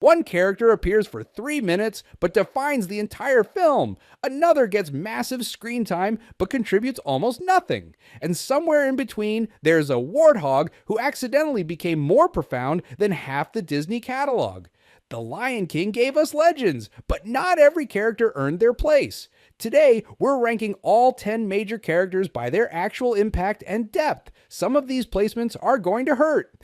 One character appears for 3 minutes but defines the entire film. Another gets massive screen time but contributes almost nothing. And somewhere in between, there's a warthog who accidentally became more profound than half the Disney catalog. The Lion King gave us legends, but not every character earned their place. Today, we're ranking all 10 major characters by their actual impact and depth. Some of these placements are going to hurt.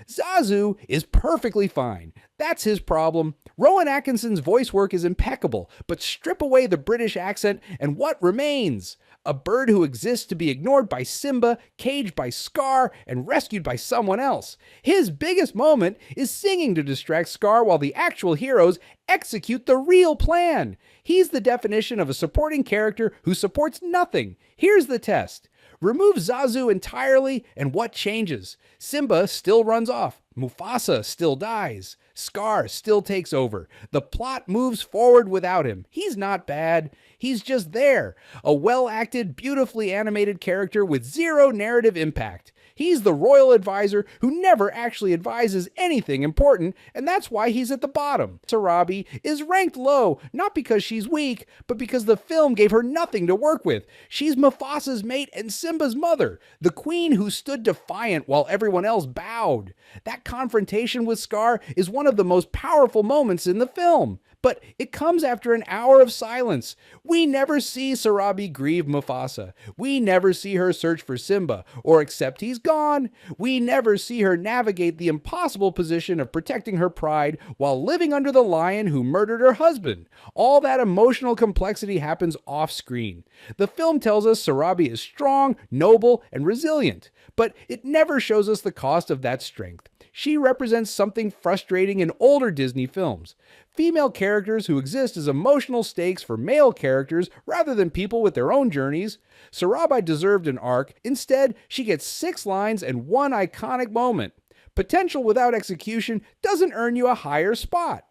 Zazu is perfectly fine. That's his problem. Rowan Atkinson's voice work is impeccable, but strip away the British accent and what remains? A bird who exists to be ignored by Simba, caged by Scar, and rescued by someone else. His biggest moment is singing to distract Scar while the actual heroes execute the real plan. He's the definition of a supporting character who supports nothing. Here's the test. Remove Zazu entirely, and what changes? Simba still runs off. Mufasa still dies. Scar still takes over. The plot moves forward without him. He's not bad. He's just there. A well-acted, beautifully animated character with zero narrative impact. He's the royal advisor who never actually advises anything important, and that's why he's at the bottom. Sarabi is ranked low, not because she's weak, but because the film gave her nothing to work with. She's Mufasa's mate and Simba's mother, the queen who stood defiant while everyone else bowed. That confrontation with Scar is one of the most powerful moments in the film. But it comes after an hour of silence. We never see Sarabi grieve Mufasa. We never see her search for Simba or accept he's gone. We never see her navigate the impossible position of protecting her pride while living under the lion who murdered her husband. All that emotional complexity happens off screen. The film tells us Sarabi is strong, noble, and resilient, but it never shows us the cost of that strength. She represents something frustrating in older Disney films. Female characters who exist as emotional stakes for male characters rather than people with their own journeys. Sarabi deserved an arc. Instead, she gets 6 lines and 1 iconic moment. Potential without execution doesn't earn you a higher spot.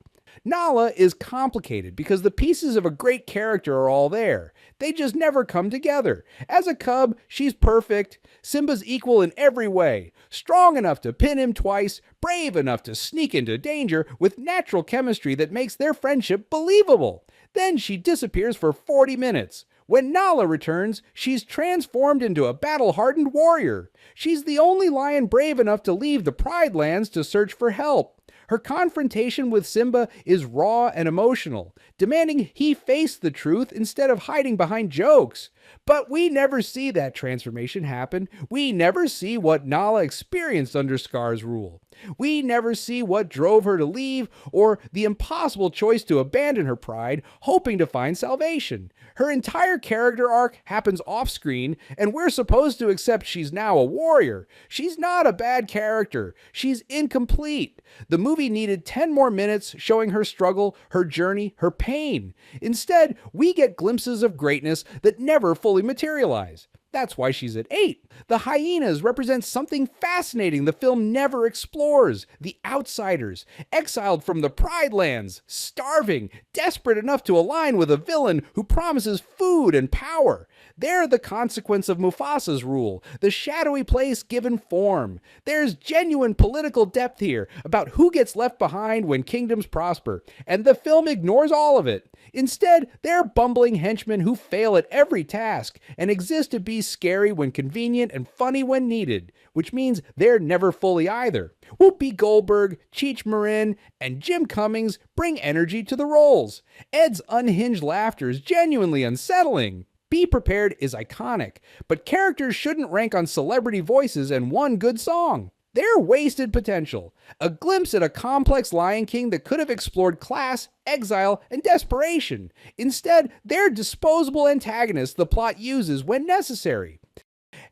Nala is complicated because the pieces of a great character are all there. They just never come together. As a cub, she's perfect. Simba's equal in every way. Strong enough to pin him twice, brave enough to sneak into danger with natural chemistry that makes their friendship believable. Then she disappears for 40 minutes. When Nala returns, she's transformed into a battle-hardened warrior. She's the only lion brave enough to leave the Pride Lands to search for help. Her confrontation with Simba is raw and emotional, demanding he face the truth instead of hiding behind jokes. But we never see that transformation happen. We never see what Nala experienced under Scar's rule. We never see what drove her to leave or the impossible choice to abandon her pride, hoping to find salvation. Her entire character arc happens off-screen, and we're supposed to accept she's now a warrior. She's not a bad character. She's incomplete. The movie needed 10 more minutes showing her struggle, her journey, her pain. Instead, we get glimpses of greatness that never fully materialize. That's why she's at 8. The hyenas represent something fascinating the film never explores. The outsiders, exiled from the Pride Lands, starving, desperate enough to align with a villain who promises food and power. They're the consequence of Mufasa's rule, the shadowy place given form. There's genuine political depth here about who gets left behind when kingdoms prosper, and the film ignores all of it. Instead, they're bumbling henchmen who fail at every task and exist to be scary when convenient and funny when needed, which means they're never fully either. Whoopi Goldberg, Cheech Marin, and Jim Cummings bring energy to the roles. Ed's unhinged laughter is genuinely unsettling. Be Prepared is iconic, but characters shouldn't rank on celebrity voices and one good song. They're wasted potential. A glimpse at a complex Lion King that could have explored class, exile, and desperation. Instead, they're disposable antagonists the plot uses when necessary.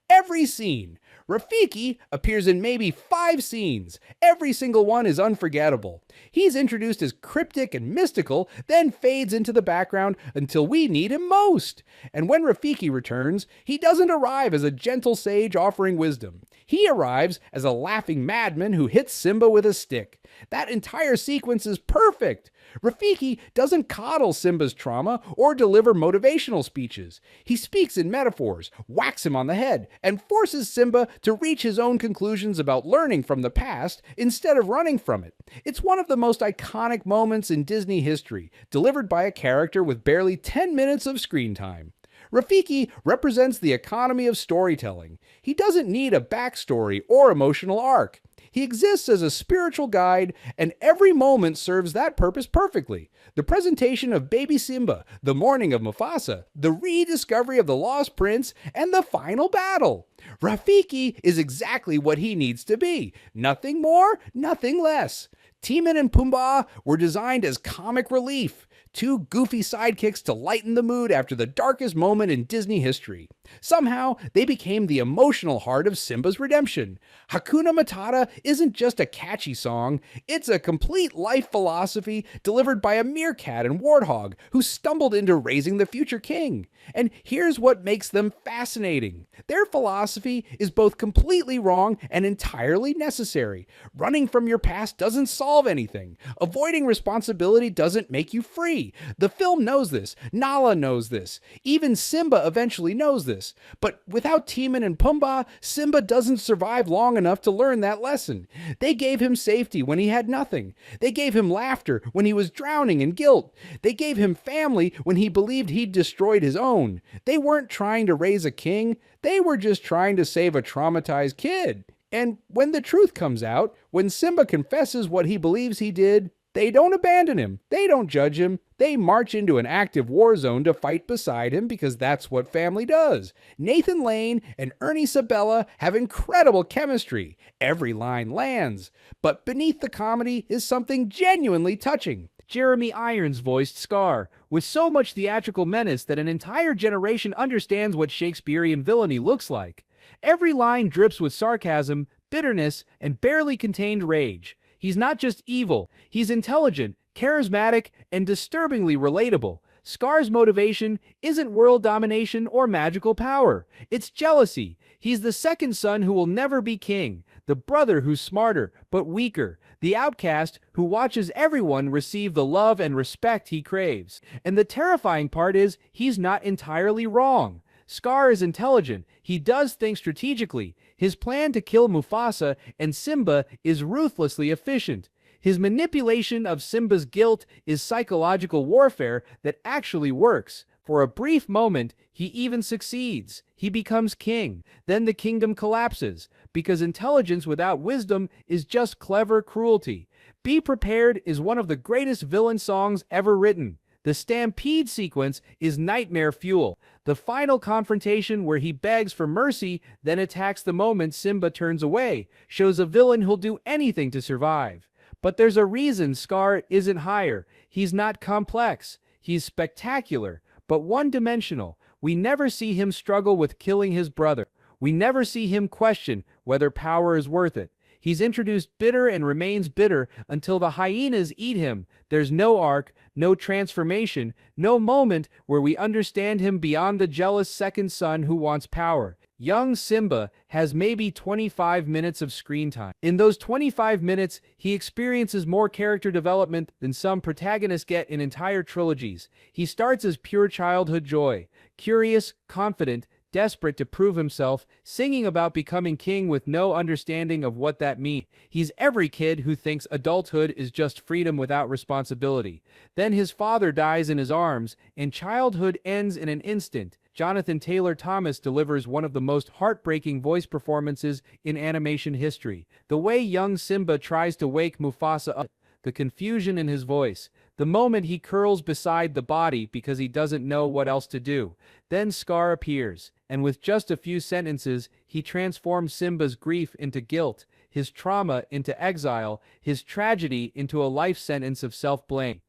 Every scene. Rafiki appears in maybe 5 scenes. Every single one is unforgettable. He's introduced as cryptic and mystical, then fades into the background until we need him most. And when Rafiki returns, he doesn't arrive as a gentle sage offering wisdom. He arrives as a laughing madman who hits Simba with a stick. That entire sequence is perfect. Rafiki doesn't coddle Simba's trauma or deliver motivational speeches. He speaks in metaphors, whacks him on the head, and forces Simba to reach his own conclusions about learning from the past instead of running from it. It's one of the most iconic moments in Disney history, delivered by a character with barely 10 minutes of screen time. Rafiki represents the economy of storytelling. He doesn't need a backstory or emotional arc. He exists as a spiritual guide, and every moment serves that purpose perfectly. The presentation of baby Simba, the mourning of Mufasa, the rediscovery of the lost prince, and the final battle. Rafiki is exactly what he needs to be. Nothing more, nothing less. Timon and Pumbaa were designed as comic relief, two goofy sidekicks to lighten the mood after the darkest moment in Disney history. Somehow, they became the emotional heart of Simba's redemption. Hakuna Matata isn't just a catchy song, it's a complete life philosophy delivered by a meerkat and warthog who stumbled into raising the future king. And here's what makes them fascinating. Their philosophy is both completely wrong and entirely necessary. Running from your past doesn't solve anything. Avoiding responsibility doesn't make you free. The film knows this. Nala knows this. Even Simba eventually knows this. But without Timon and Pumbaa, Simba doesn't survive long enough to learn that lesson. They gave him safety when he had nothing. They gave him laughter when he was drowning in guilt. They gave him family when he believed he'd destroyed his own. They weren't trying to raise a king. They were just trying to save a traumatized kid. And when the truth comes out, when Simba confesses what he believes he did, they don't abandon him. They don't judge him. They march into an active war zone to fight beside him because that's what family does. Nathan Lane and Ernie Sabella have incredible chemistry. Every line lands. But beneath the comedy is something genuinely touching. Jeremy Irons voiced Scar, with so much theatrical menace that an entire generation understands what Shakespearean villainy looks like. Every line drips with sarcasm, bitterness, and barely contained rage. He's not just evil, he's intelligent, charismatic, and disturbingly relatable. Scar's motivation isn't world domination or magical power. It's jealousy. He's the second son who will never be king, the brother who's smarter but weaker, the outcast who watches everyone receive the love and respect he craves. And the terrifying part is, he's not entirely wrong. Scar is intelligent. He does things strategically. His plan to kill Mufasa and Simba is ruthlessly efficient. His manipulation of Simba's guilt is psychological warfare that actually works. For a brief moment, he even succeeds. He becomes king. Then the kingdom collapses, because intelligence without wisdom is just clever cruelty. Be Prepared is one of the greatest villain songs ever written. The stampede sequence is nightmare fuel. The final confrontation where he begs for mercy, then attacks the moment Simba turns away, shows a villain who'll do anything to survive. But there's a reason Scar isn't higher. He's not complex. He's spectacular, but one-dimensional. We never see him struggle with killing his brother. We never see him question whether power is worth it. He's introduced bitter and remains bitter until the hyenas eat him. There's no arc, no transformation, no moment where we understand him beyond the jealous second son who wants power. Young Simba has maybe 25 minutes of screen time. In those 25 minutes, he experiences more character development than some protagonists get in entire trilogies. He starts as pure childhood joy, curious, confident, desperate to prove himself, singing about becoming king with no understanding of what that means. He's every kid who thinks adulthood is just freedom without responsibility. Then his father dies in his arms, and childhood ends in an instant. Jonathan Taylor Thomas delivers one of the most heartbreaking voice performances in animation history. The way young Simba tries to wake Mufasa up, the confusion in his voice, the moment he curls beside the body because he doesn't know what else to do. Then Scar appears, and with just a few sentences, he transforms Simba's grief into guilt, his trauma into exile, his tragedy into a life sentence of self-blame.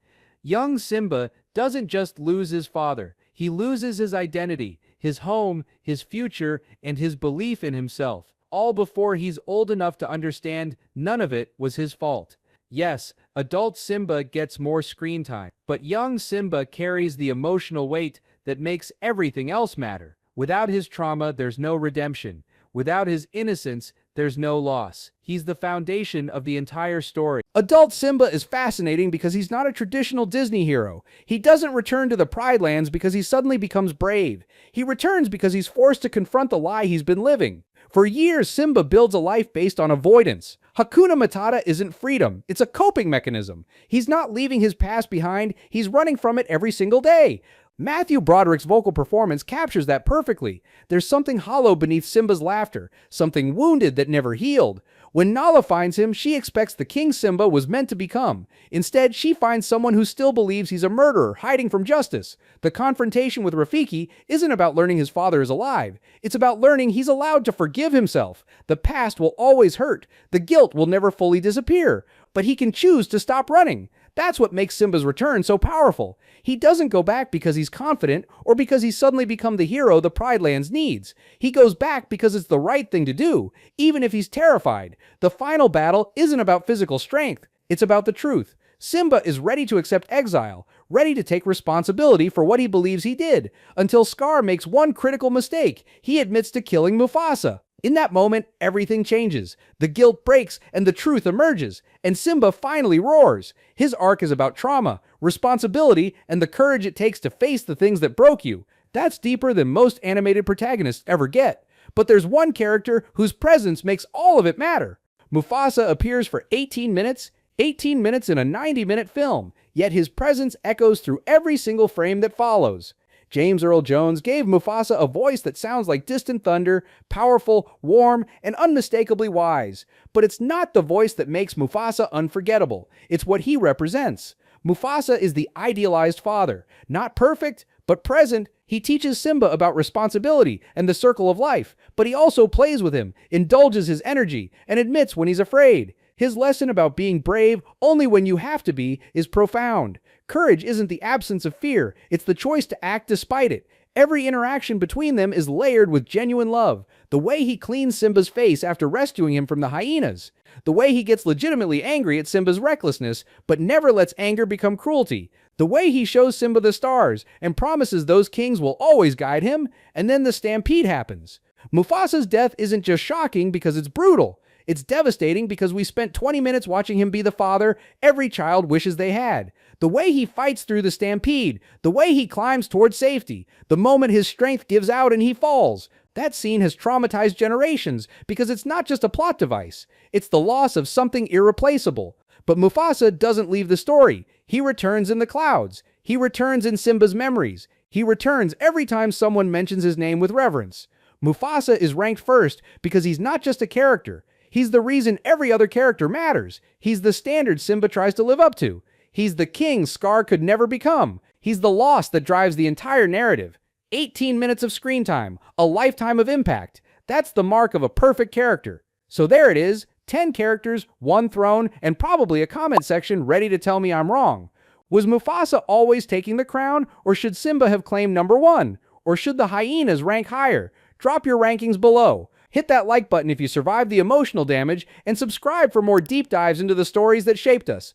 Young Simba doesn't just lose his father, he loses his identity, his home, his future, and his belief in himself, all before he's old enough to understand none of it was his fault. Yes, adult Simba gets more screen time, but young Simba carries the emotional weight that makes everything else matter. Without his trauma, there's no redemption. Without his innocence, there's no loss. He's the foundation of the entire story. Adult Simba is fascinating because he's not a traditional Disney hero. He doesn't return to the Pride Lands because he suddenly becomes brave. He returns because he's forced to confront the lie he's been living. For years, Simba builds a life based on avoidance. Hakuna Matata isn't freedom, it's a coping mechanism. He's not leaving his past behind, he's running from it every single day. Matthew Broderick's vocal performance captures that perfectly. There's something hollow beneath Simba's laughter, something wounded that never healed. When Nala finds him, she expects the King Simba was meant to become. Instead, she finds someone who still believes he's a murderer, hiding from justice. The confrontation with Rafiki isn't about learning his father is alive. It's about learning he's allowed to forgive himself. The past will always hurt. The guilt will never fully disappear. But he can choose to stop running. That's what makes Simba's return so powerful. He doesn't go back because he's confident or because he's suddenly become the hero the Pride Lands needs. He goes back because it's the right thing to do, even if he's terrified. The final battle isn't about physical strength. It's about the truth. Simba is ready to accept exile, ready to take responsibility for what he believes he did, until Scar makes one critical mistake. He admits to killing Mufasa. In that moment, everything changes. The guilt breaks and the truth emerges, and Simba finally roars. His arc is about trauma, responsibility, and the courage it takes to face the things that broke you. That's deeper than most animated protagonists ever get. But there's one character whose presence makes all of it matter. Mufasa appears for 18 minutes in a 90-minute film, yet his presence echoes through every single frame that follows. James Earl Jones gave Mufasa a voice that sounds like distant thunder, powerful, warm, and unmistakably wise. But it's not the voice that makes Mufasa unforgettable. It's what he represents. Mufasa is the idealized father. Not perfect, but present. He teaches Simba about responsibility and the circle of life, but he also plays with him, indulges his energy, and admits when he's afraid. His lesson about being brave only when you have to be is profound. Courage isn't the absence of fear, it's the choice to act despite it. Every interaction between them is layered with genuine love. The way he cleans Simba's face after rescuing him from the hyenas. The way he gets legitimately angry at Simba's recklessness, but never lets anger become cruelty. The way he shows Simba the stars and promises those kings will always guide him, and then the stampede happens. Mufasa's death isn't just shocking because it's brutal. It's devastating because we spent 20 minutes watching him be the father every child wishes they had. The way he fights through the stampede, the way he climbs towards safety, the moment his strength gives out and he falls. That scene has traumatized generations because it's not just a plot device. It's the loss of something irreplaceable. But Mufasa doesn't leave the story. He returns in the clouds. He returns in Simba's memories. He returns every time someone mentions his name with reverence. Mufasa is ranked first because he's not just a character. He's the reason every other character matters. He's the standard Simba tries to live up to. He's the king Scar could never become. He's the loss that drives the entire narrative. 18 minutes of screen time, a lifetime of impact. That's the mark of a perfect character. So there it is, 10 characters, 1 throne, and probably a comment section ready to tell me I'm wrong. Was Mufasa always taking the crown, or should Simba have claimed number 1? Or should the hyenas rank higher? Drop your rankings below. Hit that like button if you survived the emotional damage, and subscribe for more deep dives into the stories that shaped us.